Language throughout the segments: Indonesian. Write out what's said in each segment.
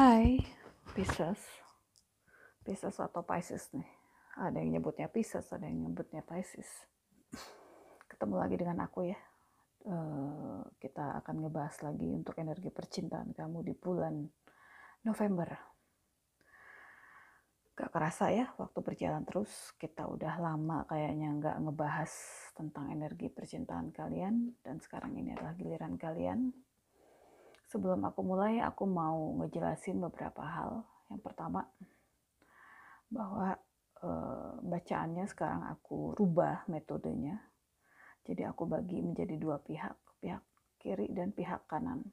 Hai, Pisces. Pisces atau Pisces nih. Ada yang nyebutnya Pisces, ada yang nyebutnya Pisces. Ketemu lagi dengan aku ya. Kita akan ngebahas lagi untuk energi percintaan kamu di bulan November. Gak kerasa ya, waktu berjalan terus. Kita udah lama kayaknya gak ngebahas tentang energi percintaan kalian. Dan sekarang ini adalah giliran kalian. Sebelum aku mulai, aku mau ngejelasin beberapa hal. Yang pertama, bahwa bacaannya sekarang aku rubah metodenya. Jadi aku bagi menjadi dua pihak kiri dan pihak kanan.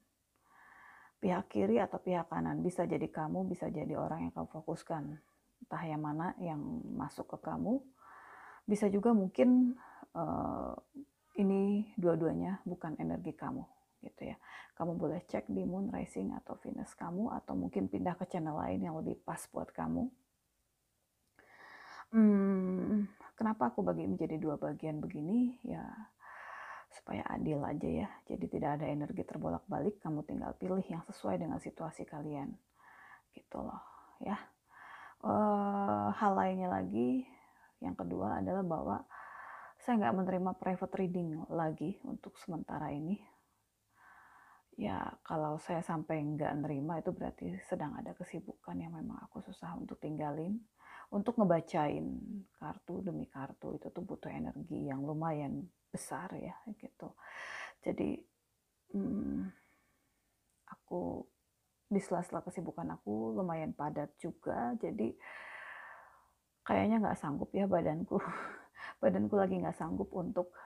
Pihak kiri atau pihak kanan bisa jadi kamu, bisa jadi orang yang kamu fokuskan. Entah yang mana yang masuk ke kamu. Bisa juga mungkin ini dua-duanya bukan energi kamu. Gitu ya. Kamu boleh cek di Moon, Rising, atau Venus kamu, atau mungkin pindah ke channel lain yang lebih pas buat kamu. Kenapa aku bagi menjadi dua bagian begini? Ya, supaya adil aja ya. Jadi tidak ada energi terbolak-balik, kamu tinggal pilih yang sesuai dengan situasi kalian. Gitu loh, ya. Hal lainnya lagi, yang kedua adalah bahwa saya nggak menerima private reading lagi untuk sementara ini. Ya, kalau saya sampai nggak nerima itu berarti sedang ada kesibukan yang memang aku susah untuk tinggalin. Untuk ngebacain kartu demi kartu itu tuh butuh energi yang lumayan besar ya gitu. Jadi aku di sela-sela kesibukan aku lumayan padat juga. Jadi kayaknya nggak sanggup ya badanku. Badanku lagi nggak sanggup untuk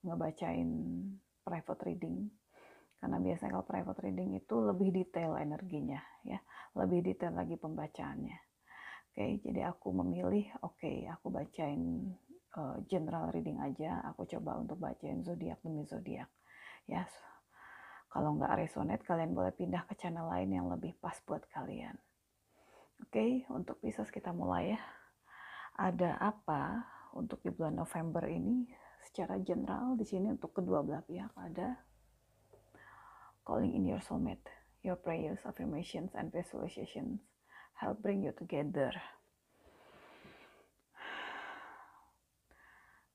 ngebacain private reading. Karena biasanya kalau private reading itu lebih detail energinya ya, lebih detail lagi pembacaannya. Oke, jadi aku memilih, aku bacain general reading aja. Aku coba untuk bacain zodiak demi zodiak. Ya, kalau nggak resonate, kalian boleh pindah ke channel lain yang lebih pas buat kalian. Oke, untuk Pisces kita mulai ya. Ada apa untuk di bulan November ini? Secara general di sini untuk kedua belah pihak ada calling in your soulmate. Your prayers, affirmations, and visualizations help bring you together.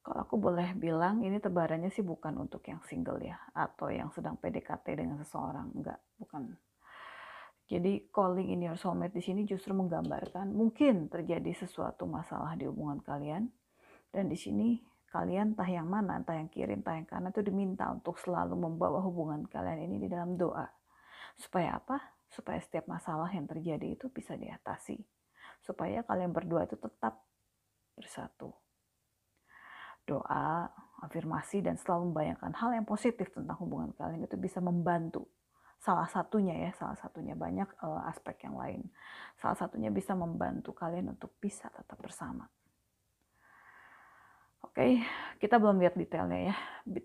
Kalau aku boleh bilang, ini tebarannya sih bukan untuk yang single ya, atau yang sedang PDKT dengan seseorang, enggak, bukan. Jadi calling in your soulmate di sini justru menggambarkan mungkin terjadi sesuatu masalah di hubungan kalian, dan di sini kalian entah yang mana, entah yang kiri, entah yang kanan itu diminta untuk selalu membawa hubungan kalian ini di dalam doa. Supaya apa? Supaya setiap masalah yang terjadi itu bisa diatasi. Supaya kalian berdua itu tetap bersatu. Doa, afirmasi, dan selalu membayangkan hal yang positif tentang hubungan kalian itu bisa membantu. Salah satunya banyak aspek yang lain. Salah satunya bisa membantu kalian untuk bisa tetap bersama. Oke, kita belum lihat detailnya ya.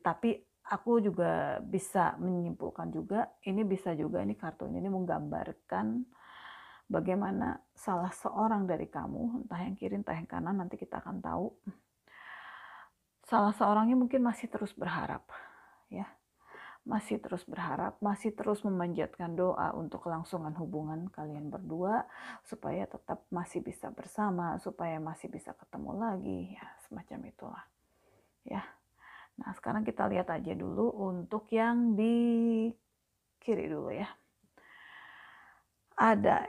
Tapi aku juga bisa menyimpulkan juga, ini bisa juga ini kartu ini menggambarkan bagaimana salah seorang dari kamu, entah yang kiri, entah yang kanan, nanti kita akan tahu. Salah seorangnya mungkin masih terus berharap, ya, masih terus berharap, masih terus memanjatkan doa untuk kelangsungan hubungan kalian berdua, supaya tetap masih bisa bersama, supaya masih bisa ketemu lagi, ya semacam itulah, ya. Nah sekarang kita lihat aja dulu untuk yang di kiri dulu ya. Ada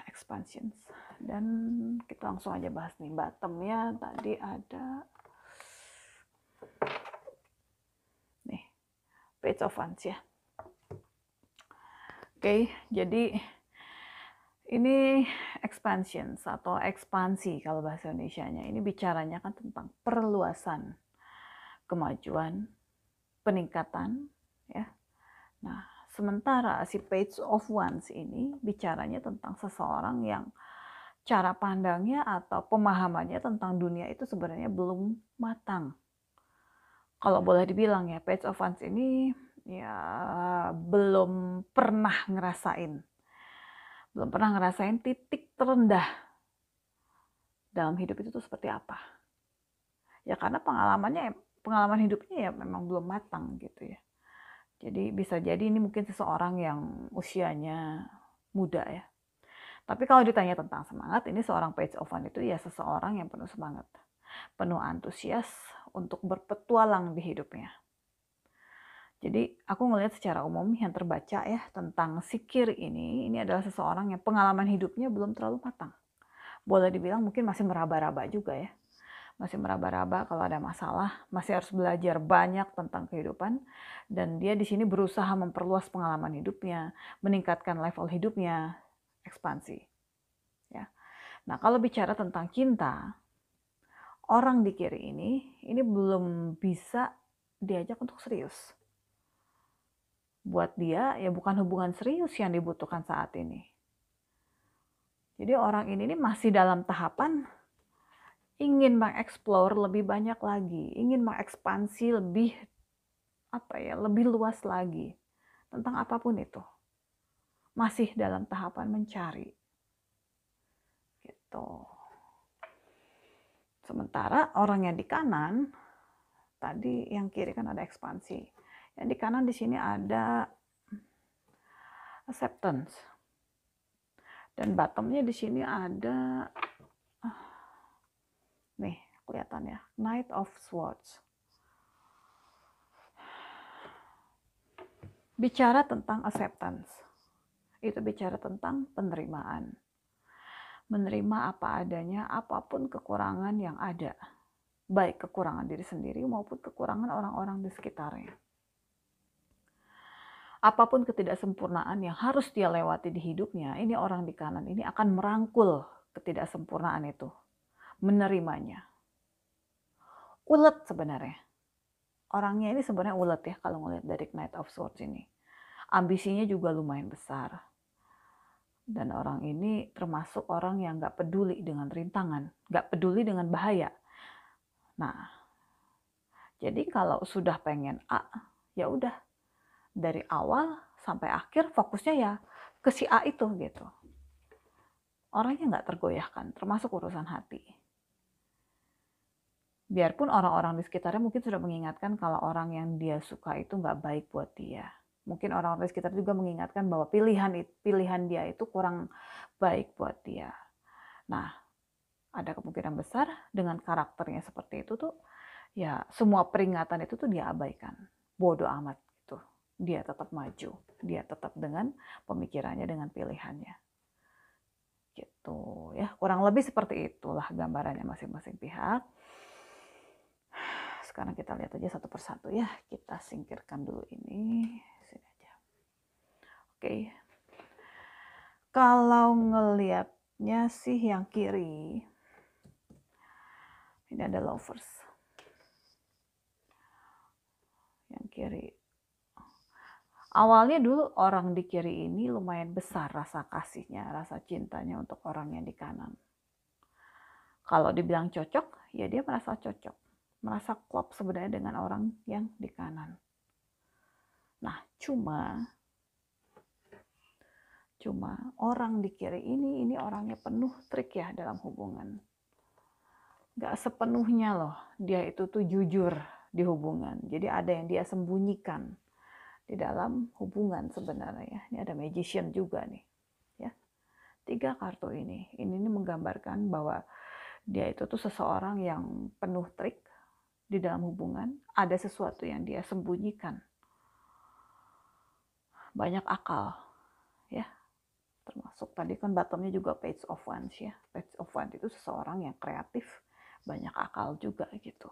expansions dan kita langsung aja bahas nih. Bottomnya tadi ada nih Page of Wands ya. Oke, jadi ini expansions atau ekspansi kalau bahasa Indonesianya. Ini bicaranya kan tentang perluasan, kemajuan, peningkatan ya. Nah, sementara si Page of Wands ini bicaranya tentang seseorang yang cara pandangnya atau pemahamannya tentang dunia itu sebenarnya belum matang. Kalau boleh dibilang ya, Page of Wands ini ya belum pernah ngerasain titik terendah dalam hidup itu tuh seperti apa. Ya karena pengalaman hidupnya ya memang belum matang gitu ya. Jadi bisa jadi ini mungkin seseorang yang usianya muda ya. Tapi kalau ditanya tentang semangat, ini seorang Page of Wands itu ya seseorang yang penuh semangat, penuh antusias untuk berpetualang di hidupnya. Jadi aku ngelihat secara umum yang terbaca ya tentang si Kiri ini adalah seseorang yang pengalaman hidupnya belum terlalu matang. Boleh dibilang mungkin masih meraba-raba juga ya. Masih meraba-raba kalau ada masalah, masih harus belajar banyak tentang kehidupan, dan dia di sini berusaha memperluas pengalaman hidupnya, meningkatkan level hidupnya, ekspansi. Ya. Nah kalau bicara tentang cinta, orang di Kiri ini belum bisa diajak untuk serius. Buat dia ya bukan hubungan serius yang dibutuhkan saat ini. Jadi orang ini masih dalam tahapan ingin mengeksplor lebih banyak lagi, ingin mengekspansi lebih lebih luas lagi tentang apapun itu. Masih dalam tahapan mencari. Gitu. Sementara orang yang di kanan, tadi yang kiri kan ada ekspansi. Yang di kanan di sini ada acceptance. Dan bottomnya di sini ada nih, kelihatan ya, Knight of Swords. Bicara tentang acceptance, itu bicara tentang penerimaan. Menerima apa adanya, apapun kekurangan yang ada. Baik kekurangan diri sendiri maupun kekurangan orang-orang di sekitarnya. Apapun ketidaksempurnaan yang harus dia lewati di hidupnya, ini orang di kanan ini akan merangkul ketidaksempurnaan itu. Menerimanya. Ulet sebenarnya. Orangnya ini sebenarnya ulet ya kalau ngelihat dari Knight of Swords ini. Ambisinya juga lumayan besar. Dan orang ini termasuk orang yang gak peduli dengan rintangan, gak peduli dengan bahaya. Nah, jadi kalau sudah pengen A, ya udah dari awal sampai akhir fokusnya ya ke si A itu gitu. Orangnya nggak tergoyahkan, termasuk urusan hati. Biarpun orang-orang di sekitarnya mungkin sudah mengingatkan kalau orang yang dia suka itu nggak baik buat dia. Mungkin orang-orang di sekitar juga mengingatkan bahwa pilihan dia itu kurang baik buat dia. Nah, ada kemungkinan besar dengan karakternya seperti itu tuh, ya semua peringatan itu tuh dia abaikan. Bodoh amat gitu. Dia tetap maju. Dia tetap dengan pemikirannya, dengan pilihannya. Gitu ya. Kurang lebih seperti itulah gambarannya masing-masing pihak. Sekarang kita lihat aja satu persatu ya. Kita singkirkan dulu ini. Sini aja. Oke. Kalau ngelihatnya sih yang kiri, ini ada lovers. Yang kiri. Awalnya dulu orang di kiri ini lumayan besar rasa kasihnya, rasa cintanya untuk orang yang di kanan. Kalau dibilang cocok, ya dia merasa cocok. Merasa klop sebenarnya dengan orang yang di kanan. Nah, cuma orang di kiri ini orangnya penuh trik ya dalam hubungan. Gak sepenuhnya loh dia itu tuh jujur di hubungan. Jadi ada yang dia sembunyikan di dalam hubungan sebenarnya. Ini ada magician juga nih. Ya. 3 kartu ini menggambarkan bahwa dia itu tuh seseorang yang penuh trik di dalam hubungan. Ada sesuatu yang dia sembunyikan. Banyak akal. Ya. Termasuk tadi kan bottomnya juga Page of Wands ya. Page of Wands itu seseorang yang kreatif, banyak akal juga gitu.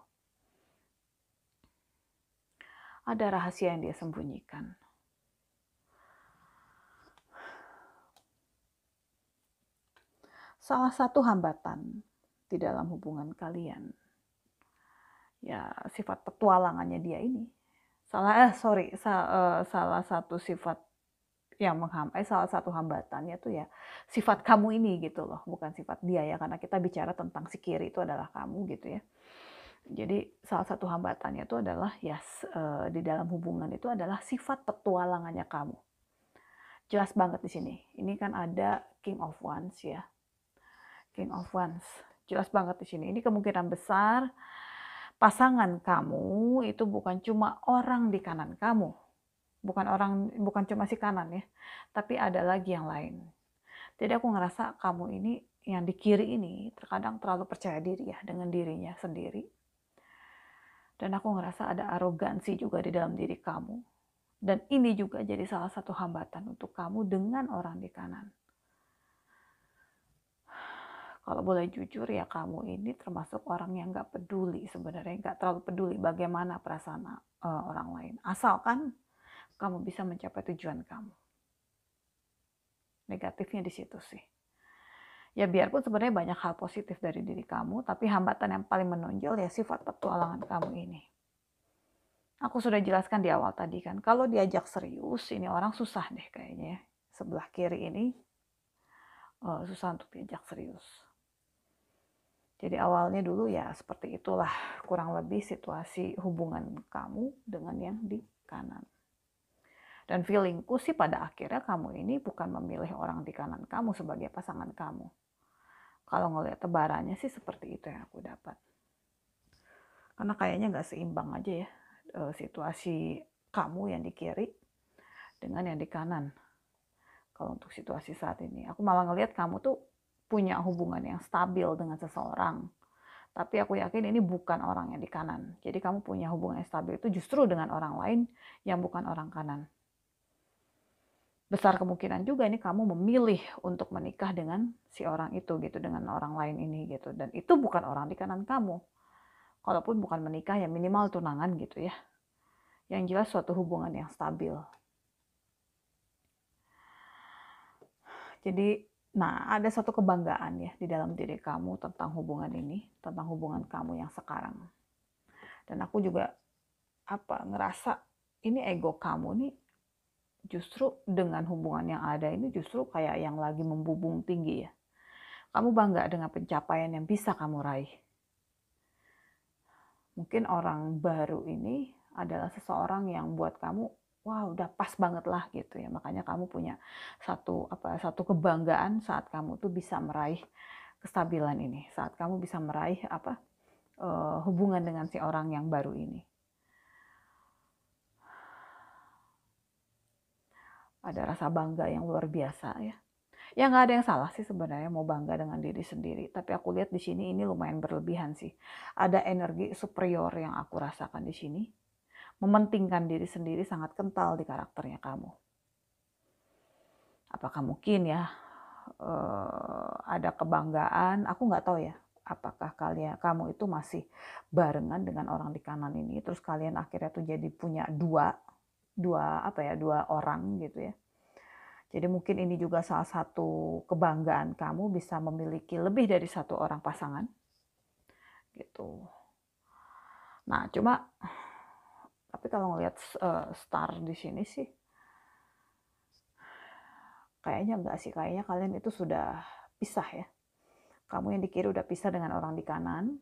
Ada rahasia yang dia sembunyikan. Salah satu hambatan di dalam hubungan kalian, ya sifat petualangannya dia ini. Salah satu sifat yang salah satu hambatannya tuh ya sifat kamu ini gitu loh, bukan sifat dia ya, karena kita bicara tentang si kiri itu adalah kamu gitu ya. Jadi salah satu hambatannya itu adalah ya di dalam hubungan itu adalah sifat petualangannya kamu. Jelas banget di sini. Ini kan ada King of Wands ya. King of Wands. Jelas banget di sini. Ini kemungkinan besar pasangan kamu itu bukan cuma orang di kanan kamu. bukan cuma si kanan ya, tapi ada lagi yang lain. Jadi aku ngerasa kamu ini, yang di kiri ini, terkadang terlalu percaya diri ya dengan dirinya sendiri. Dan aku ngerasa ada arogansi juga di dalam diri kamu. Dan ini juga jadi salah satu hambatan untuk kamu dengan orang di kanan. Kalau boleh jujur ya, kamu ini termasuk orang yang gak peduli sebenarnya, gak terlalu peduli bagaimana perasaan orang lain. Asalkan kamu bisa mencapai tujuan kamu. Negatifnya di situ sih. Ya biarpun sebenarnya banyak hal positif dari diri kamu, tapi hambatan yang paling menonjol ya sifat petualangan kamu ini. Aku sudah jelaskan di awal tadi kan, kalau diajak serius, ini orang susah deh kayaknya. Sebelah kiri ini susah untuk diajak serius. Jadi awalnya dulu ya seperti itulah kurang lebih situasi hubungan kamu dengan yang di kanan. Dan feelingku sih pada akhirnya kamu ini bukan memilih orang di kanan kamu sebagai pasangan kamu. Kalau ngelihat tebarannya sih seperti itu yang aku dapat. Karena kayaknya nggak seimbang aja ya situasi kamu yang di kiri dengan yang di kanan. Kalau untuk situasi saat ini, aku malah ngelihat kamu tuh punya hubungan yang stabil dengan seseorang. Tapi aku yakin ini bukan orang yang di kanan. Jadi kamu punya hubungan yang stabil itu justru dengan orang lain yang bukan orang kanan. Besar kemungkinan juga ini kamu memilih untuk menikah dengan si orang itu gitu, dengan orang lain ini gitu. Dan itu bukan orang di kanan kamu. Kalaupun bukan menikah ya minimal tunangan gitu ya. Yang jelas suatu hubungan yang stabil. Jadi, nah ada satu kebanggaan ya di dalam diri kamu tentang hubungan ini, tentang hubungan kamu yang sekarang. Dan aku juga ngerasa ini ego kamu nih justru dengan hubungan yang ada ini justru kayak yang lagi membubung tinggi ya. Kamu bangga dengan pencapaian yang bisa kamu raih. Mungkin orang baru ini adalah seseorang yang buat kamu wah udah pas banget lah gitu ya. Makanya kamu punya satu kebanggaan saat kamu tuh bisa meraih kestabilan ini, saat kamu bisa meraih hubungan dengan si orang yang baru ini. Ada rasa bangga yang luar biasa ya. Ya nggak ada yang salah sih sebenarnya mau bangga dengan diri sendiri. Tapi aku lihat di sini ini lumayan berlebihan sih. Ada energi superior yang aku rasakan di sini. Mementingkan diri sendiri sangat kental di karakternya kamu. Apakah mungkin ya ada kebanggaan? Aku nggak tahu ya. Apakah kamu itu masih barengan dengan orang di kanan ini, terus kalian akhirnya tuh jadi punya dua orang gitu ya. Jadi mungkin ini juga salah satu kebanggaan kamu bisa memiliki lebih dari satu orang pasangan. Gitu. Nah, tapi kalau ngelihat star di sini sih kayaknya enggak sih, kayaknya kalian itu sudah pisah ya. Kamu yang di kiri udah pisah dengan orang di kanan.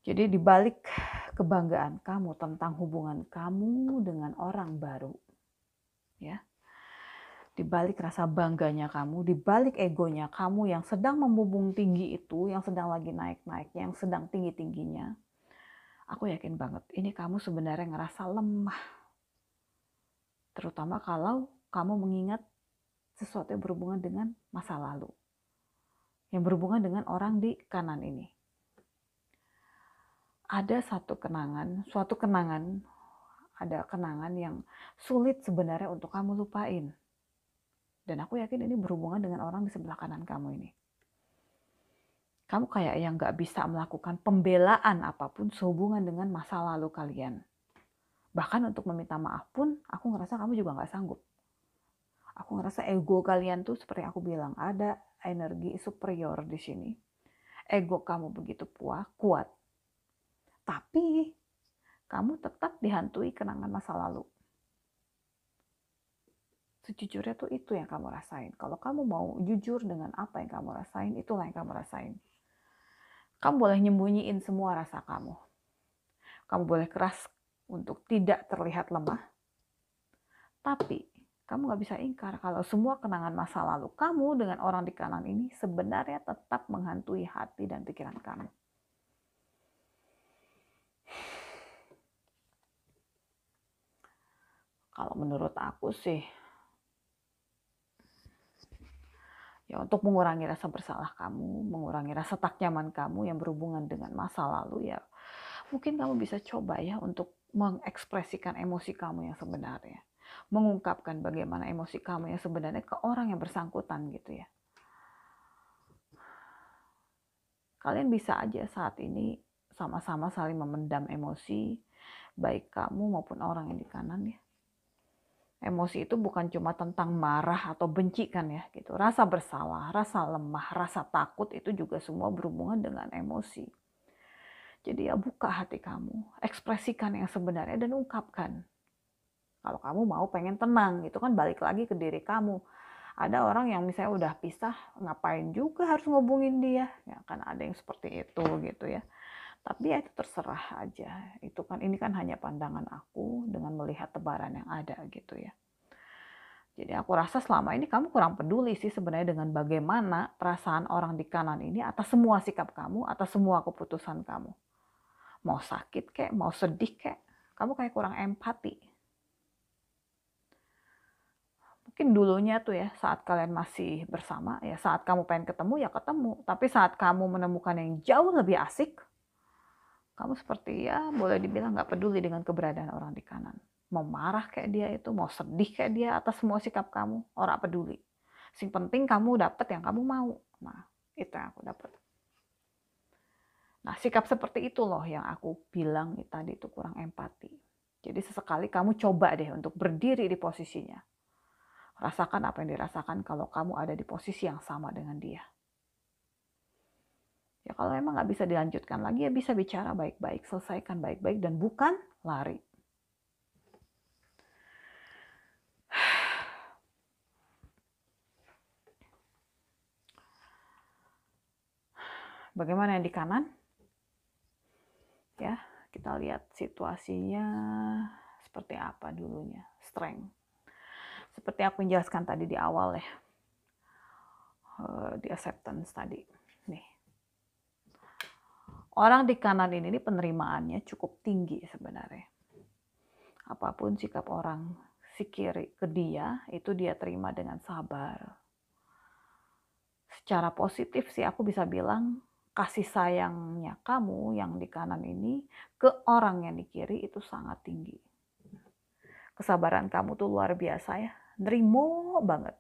Jadi di balik kebanggaan kamu tentang hubungan kamu dengan orang baru, ya. Di balik rasa bangganya kamu, di balik egonya kamu yang sedang membubung tinggi itu, yang sedang lagi naik-naiknya, yang sedang tinggi-tingginya, aku yakin banget ini kamu sebenarnya ngerasa lemah. Terutama kalau kamu mengingat sesuatu yang berhubungan dengan masa lalu. Yang berhubungan dengan orang di kanan ini. Ada suatu kenangan, ada kenangan yang sulit sebenarnya untuk kamu lupain. Dan aku yakin ini berhubungan dengan orang di sebelah kanan kamu ini. Kamu kayak yang gak bisa melakukan pembelaan apapun sehubungan dengan masa lalu kalian. Bahkan untuk meminta maaf pun, aku ngerasa kamu juga gak sanggup. Aku ngerasa ego kalian tuh seperti aku bilang, ada energi superior di sini. Ego kamu begitu kuat. Tapi kamu tetap dihantui kenangan masa lalu. Sejujurnya tuh itu yang kamu rasain. Kalau kamu mau jujur dengan apa yang kamu rasain, itulah yang kamu rasain. Kamu boleh nyembunyiin semua rasa kamu. Kamu boleh keras untuk tidak terlihat lemah. Tapi kamu gak bisa ingkar kalau semua kenangan masa lalu kamu dengan orang di kanan ini sebenarnya tetap menghantui hati dan pikiran kamu. Kalau menurut aku sih, ya untuk mengurangi rasa bersalah kamu, mengurangi rasa tak nyaman kamu yang berhubungan dengan masa lalu, ya mungkin kamu bisa coba ya untuk mengekspresikan emosi kamu yang sebenarnya. Mengungkapkan bagaimana emosi kamu yang sebenarnya ke orang yang bersangkutan gitu ya. Kalian bisa aja saat ini sama-sama saling memendam emosi, baik kamu maupun orang yang di kanan ya. Emosi itu bukan cuma tentang marah atau benci kan ya gitu. Rasa bersalah, rasa lemah, rasa takut itu juga semua berhubungan dengan emosi. Jadi ya buka hati kamu, ekspresikan yang sebenarnya dan ungkapkan. Kalau kamu mau pengen tenang, itu kan balik lagi ke diri kamu. Ada orang yang misalnya udah pisah, ngapain juga harus ngubungin dia? Ya kan ada yang seperti itu gitu ya. Tapi ya itu terserah aja. Itu kan ini kan hanya pandangan aku dengan melihat tebaran yang ada gitu ya. Jadi aku rasa selama ini kamu kurang peduli sih sebenarnya dengan bagaimana perasaan orang di kanan ini atas semua sikap kamu, atas semua keputusan kamu. Mau sakit kek, mau sedih kek, kamu kayak kurang empati. Mungkin dulunya tuh ya saat kalian masih bersama, ya saat kamu pengen ketemu ya ketemu. Tapi saat kamu menemukan yang jauh lebih asik, kamu seperti ya boleh dibilang gak peduli dengan keberadaan orang di kanan. Mau marah kayak dia itu, mau sedih kayak dia atas semua sikap kamu, orang peduli. Sing penting kamu dapet yang kamu mau. Nah, itu yang aku dapet. Nah, sikap seperti itu loh yang aku bilang tadi itu kurang empati. Jadi sesekali kamu coba deh untuk berdiri di posisinya. Rasakan apa yang dirasakan kalau kamu ada di posisi yang sama dengan dia. Ya kalau memang nggak bisa dilanjutkan lagi ya bisa bicara baik-baik, selesaikan baik-baik dan bukan lari. Bagaimana yang di kanan? Ya, kita lihat situasinya seperti apa dulunya. Strength. Seperti aku menjelaskan tadi di awal ya. Di acceptance tadi. Nih. Orang di kanan ini penerimaannya cukup tinggi sebenarnya. Apapun sikap orang si kiri ke dia, itu dia terima dengan sabar. Secara positif sih aku bisa bilang kasih sayangnya kamu yang di kanan ini ke orang yang di kiri itu sangat tinggi. Kesabaran kamu tuh luar biasa ya, nerimo banget.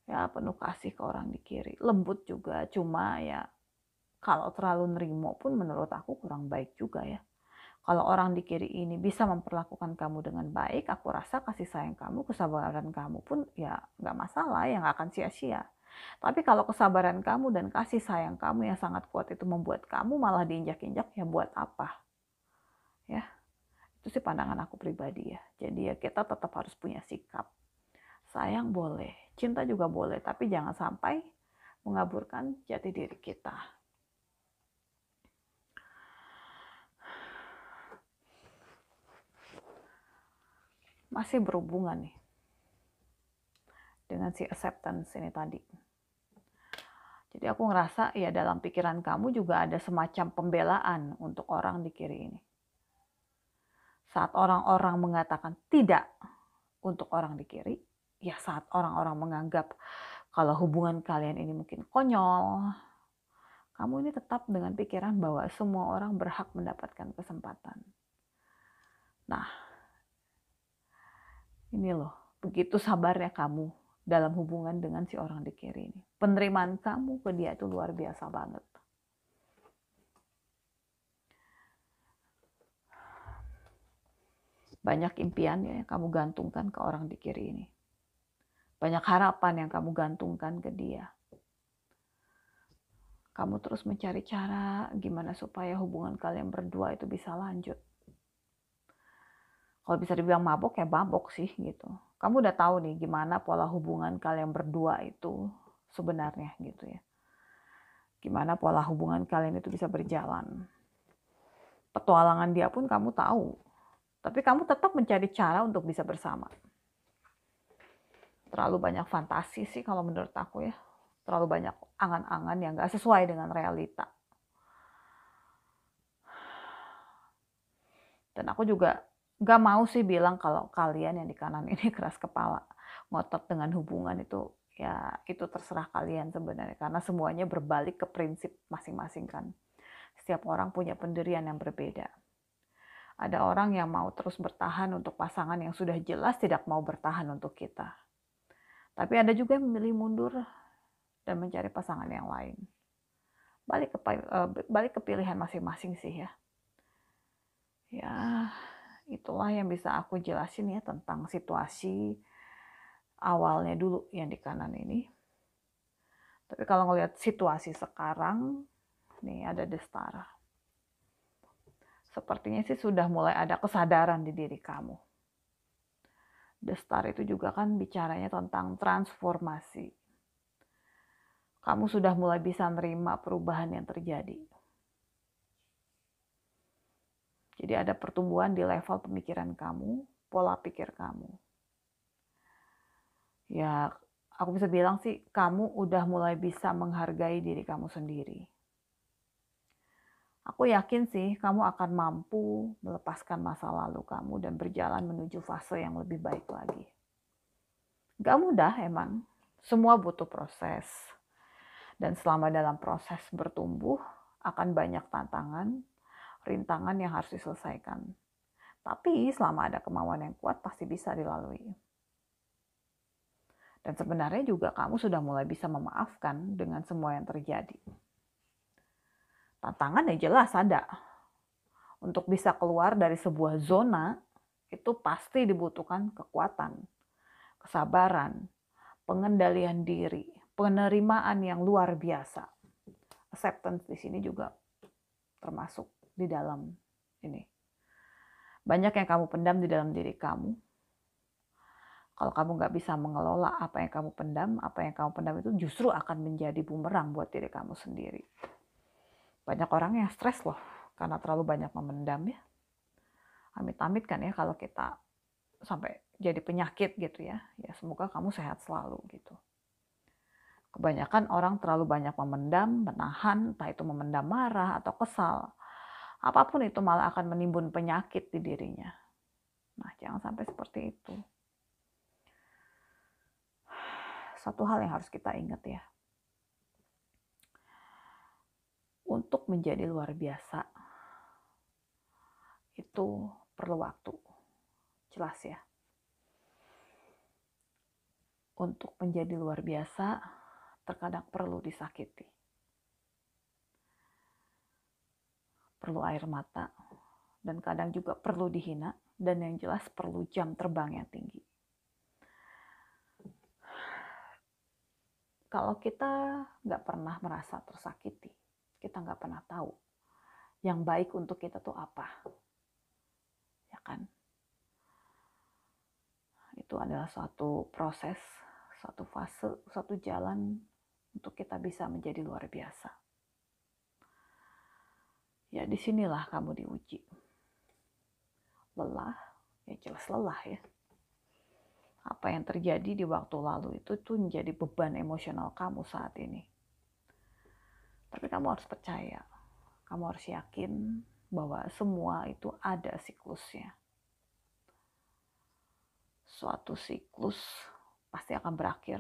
Ya penuh kasih ke orang di kiri, lembut juga, cuma ya kalau terlalu nerimo pun menurut aku kurang baik juga ya. Kalau orang di kiri ini bisa memperlakukan kamu dengan baik, aku rasa kasih sayang kamu, kesabaran kamu pun ya nggak masalah, ya nggak akan sia-sia. Tapi kalau kesabaran kamu dan kasih sayang kamu yang sangat kuat itu membuat kamu malah diinjak-injak, ya buat apa? Ya, itu sih pandangan aku pribadi ya. Jadi ya kita tetap harus punya sikap. Sayang boleh, cinta juga boleh, tapi jangan sampai mengaburkan jati diri kita. Masih berhubungan nih dengan si acceptance ini tadi. Jadi aku ngerasa ya dalam pikiran kamu juga ada semacam pembelaan untuk orang di kiri ini. Saat orang-orang mengatakan tidak untuk orang di kiri, ya saat orang-orang menganggap kalau hubungan kalian ini mungkin konyol, kamu ini tetap dengan pikiran bahwa semua orang berhak mendapatkan kesempatan. Nah, ini loh, begitu sabarnya kamu dalam hubungan dengan si orang di kiri ini. Penerimaan kamu ke dia itu luar biasa banget. Banyak impian ya yang kamu gantungkan ke orang di kiri ini. Banyak harapan yang kamu gantungkan ke dia. Kamu terus mencari cara gimana supaya hubungan kalian berdua itu bisa lanjut. Kalau bisa dibilang mabok ya mabok sih gitu. Kamu udah tahu nih gimana pola hubungan kalian berdua itu sebenarnya gitu ya. Gimana pola hubungan kalian itu bisa berjalan. Petualangan dia pun kamu tahu. Tapi kamu tetap mencari cara untuk bisa bersama. Terlalu banyak fantasi sih kalau menurut aku ya. Terlalu banyak angan-angan yang gak sesuai dengan realita. Dan aku juga nggak mau sih bilang kalau kalian yang di kanan ini keras kepala, ngotot dengan hubungan itu, ya itu terserah kalian sebenarnya, karena semuanya berbalik ke prinsip masing-masing kan. Setiap orang punya pendirian yang berbeda. Ada orang yang mau terus bertahan untuk pasangan yang sudah jelas tidak mau bertahan untuk kita. Tapi ada juga yang memilih mundur dan mencari pasangan yang lain. Balik ke pilihan masing-masing sih ya. Ya, itulah yang bisa aku jelasin ya tentang situasi awalnya dulu yang di kanan ini. Tapi kalau ngelihat situasi sekarang, nih ada Destara. Sepertinya sih sudah mulai ada kesadaran di diri kamu. The Star itu juga kan bicaranya tentang transformasi. Kamu sudah mulai bisa menerima perubahan yang terjadi. Jadi ada pertumbuhan di level pemikiran kamu, pola pikir kamu. Ya, aku bisa bilang sih, kamu udah mulai bisa menghargai diri kamu sendiri. Aku yakin sih, kamu akan mampu melepaskan masa lalu kamu dan berjalan menuju fase yang lebih baik lagi. Gak mudah emang, semua butuh proses. Dan selama dalam proses bertumbuh, akan banyak tantangan, rintangan yang harus diselesaikan. Tapi selama ada kemauan yang kuat, pasti bisa dilalui. Dan sebenarnya juga kamu sudah mulai bisa memaafkan dengan semua yang terjadi. Tantangan ya jelas ada. Untuk bisa keluar dari sebuah zona, itu pasti dibutuhkan kekuatan, kesabaran, pengendalian diri, penerimaan yang luar biasa. Acceptance di sini juga termasuk di dalam ini. Banyak yang kamu pendam di dalam diri kamu. Kalau kamu nggak bisa mengelola apa yang kamu pendam itu justru akan menjadi bumerang buat diri kamu sendiri. Banyak orang yang stres loh, karena terlalu banyak memendam ya. Amit-amit kan ya kalau kita sampai jadi penyakit gitu ya. Ya semoga kamu sehat selalu gitu. Kebanyakan orang terlalu banyak memendam, menahan, entah itu memendam marah atau kesal. Apapun itu malah akan menimbun penyakit di dirinya. Nah, jangan sampai seperti itu. Satu hal yang harus kita ingat ya. Untuk menjadi luar biasa, itu perlu waktu. Jelas ya. Untuk menjadi luar biasa, terkadang perlu disakiti. Perlu air mata. Dan kadang juga perlu dihina. Dan yang jelas perlu jam terbang yang tinggi. Kalau kita nggak pernah merasa tersakiti, kita nggak pernah tahu yang baik untuk kita tuh apa. Ya kan? Itu adalah suatu proses, suatu fase, suatu jalan untuk kita bisa menjadi luar biasa. Ya disinilah kamu diuji. Lelah, ya jelas lelah ya. Apa yang terjadi di waktu lalu itu tuh menjadi beban emosional kamu saat ini. Tapi kamu harus percaya, kamu harus yakin bahwa semua itu ada siklusnya. Suatu siklus pasti akan berakhir.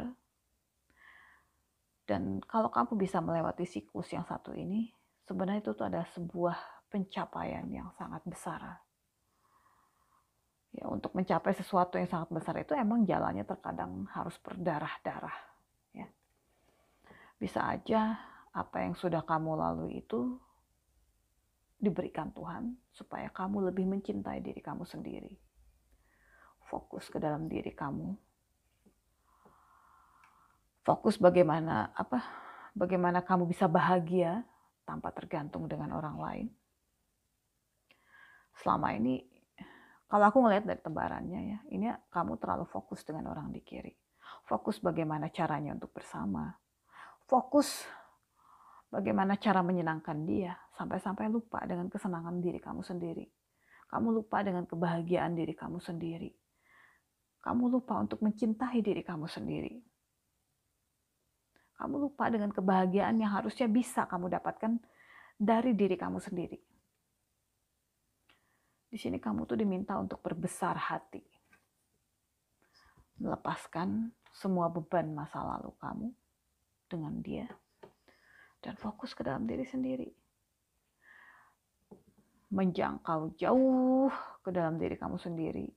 Dan kalau kamu bisa melewati siklus yang satu ini, sebenarnya itu tuh ada sebuah pencapaian yang sangat besar. Ya, untuk mencapai sesuatu yang sangat besar itu emang jalannya terkadang harus berdarah-darah. Ya. Bisa aja apa yang sudah kamu lalui itu diberikan Tuhan supaya kamu lebih mencintai diri kamu sendiri. Fokus ke dalam diri kamu. Fokus bagaimana kamu bisa bahagia tanpa tergantung dengan orang lain. Selama ini kalau aku ngelihat dari tebarannya ya, ini kamu terlalu fokus dengan orang di kiri. Fokus bagaimana caranya untuk bersama. Fokus bagaimana cara menyenangkan dia. Sampai-sampai lupa dengan kesenangan diri kamu sendiri. Kamu lupa dengan kebahagiaan diri kamu sendiri. Kamu lupa untuk mencintai diri kamu sendiri. Kamu lupa dengan kebahagiaan yang harusnya bisa kamu dapatkan dari diri kamu sendiri. Di sini kamu tuh diminta untuk berbesar hati. Melepaskan semua beban masa lalu kamu dengan dia. Dan fokus ke dalam diri sendiri. Menjangkau jauh ke dalam diri kamu sendiri.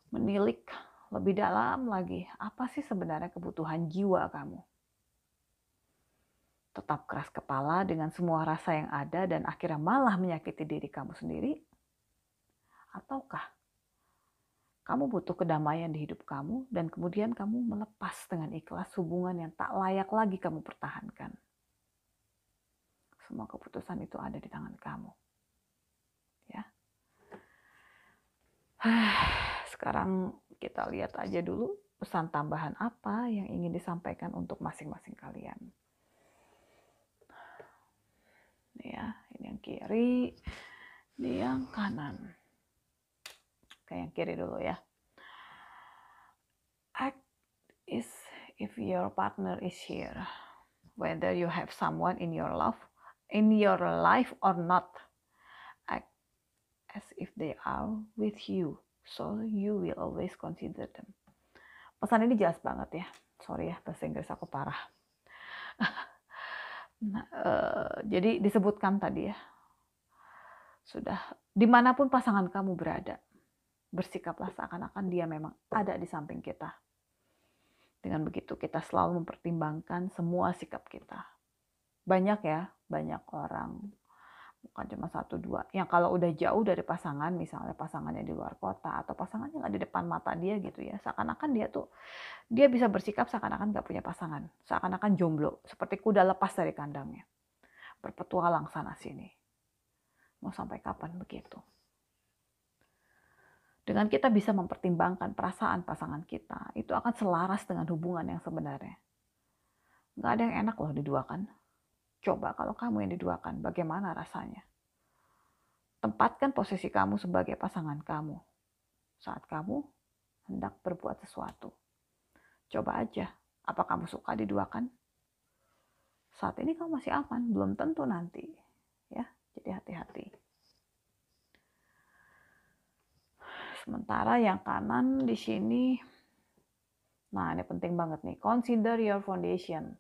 Menilik lebih dalam lagi, apa sih sebenarnya kebutuhan jiwa kamu? Tetap keras kepala dengan semua rasa yang ada dan akhirnya malah menyakiti diri kamu sendiri? Ataukah kamu butuh kedamaian di hidup kamu dan kemudian kamu melepas dengan ikhlas hubungan yang tak layak lagi kamu pertahankan? Semua keputusan itu ada di tangan kamu. Ya. Sekarang kita lihat aja dulu pesan tambahan apa yang ingin disampaikan untuk masing-masing kalian. Ini ya, ini yang kiri, ini yang kanan. Oke, yang kiri dulu ya. Act is if your partner is here, whether you have someone in your life or not. Act as if they are with you, so you will always consider them. Pesan ini jelas banget ya. Sorry ya, bahasa Inggris aku parah. Nah, jadi disebutkan tadi ya, sudah dimanapun pasangan kamu berada, bersikaplah seakan-akan dia memang ada di samping kita. Dengan begitu kita selalu mempertimbangkan semua sikap kita. Banyak ya, banyak orang, bukan cuma 1-2, yang kalau udah jauh dari pasangan, misalnya pasangannya di luar kota, atau pasangannya nggak di depan mata dia gitu ya, seakan-akan dia bisa bersikap seakan-akan nggak punya pasangan, seakan-akan jomblo, seperti kuda lepas dari kandangnya, berpetualang sana sini. Mau sampai kapan begitu? Dengan kita bisa mempertimbangkan perasaan pasangan kita, itu akan selaras dengan hubungan yang sebenarnya. Nggak ada yang enak loh diduakan. Coba kalau kamu yang diduakan, bagaimana rasanya? Tempatkan posisi kamu sebagai pasangan kamu saat kamu hendak berbuat sesuatu. Coba aja, apa kamu suka diduakan? Saat ini kamu masih aman, belum tentu nanti. Ya, jadi hati-hati. Sementara yang kanan di sini, nah ini penting banget nih, consider your foundation.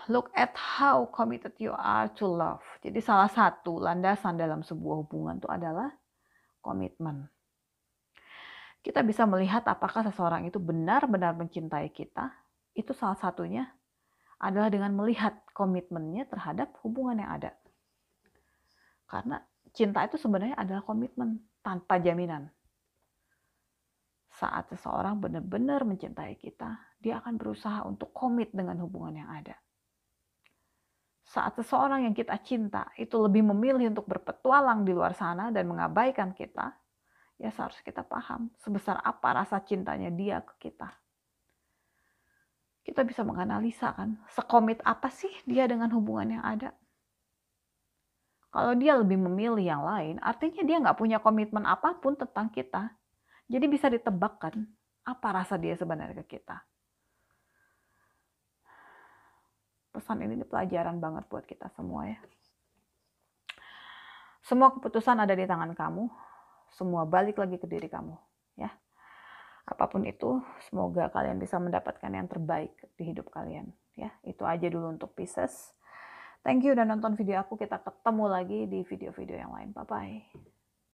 Look at how committed you are to love. Jadi salah satu landasan dalam sebuah hubungan itu adalah komitmen. Kita bisa melihat apakah seseorang itu benar-benar mencintai kita. Itu salah satunya adalah dengan melihat komitmennya terhadap hubungan yang ada. Karena cinta itu sebenarnya adalah komitmen tanpa jaminan. Saat seseorang benar-benar mencintai kita, dia akan berusaha untuk komit dengan hubungan yang ada. Saat seseorang yang kita cinta itu lebih memilih untuk berpetualang di luar sana dan mengabaikan kita, ya seharusnya kita paham sebesar apa rasa cintanya dia ke kita. Kita bisa menganalisa kan, sekomit apa sih dia dengan hubungan yang ada. Kalau dia lebih memilih yang lain, artinya dia nggak punya komitmen apapun tentang kita. Jadi bisa ditebak kan, apa rasa dia sebenarnya ke kita. Pesan ini pelajaran banget buat kita semua ya. Semua keputusan ada di tangan kamu. Semua balik lagi ke diri kamu. Ya. Apapun itu, semoga kalian bisa mendapatkan yang terbaik di hidup kalian. Ya, itu aja dulu untuk Pisces. Thank you udah nonton video aku. Kita ketemu lagi di video-video yang lain. Bye-bye.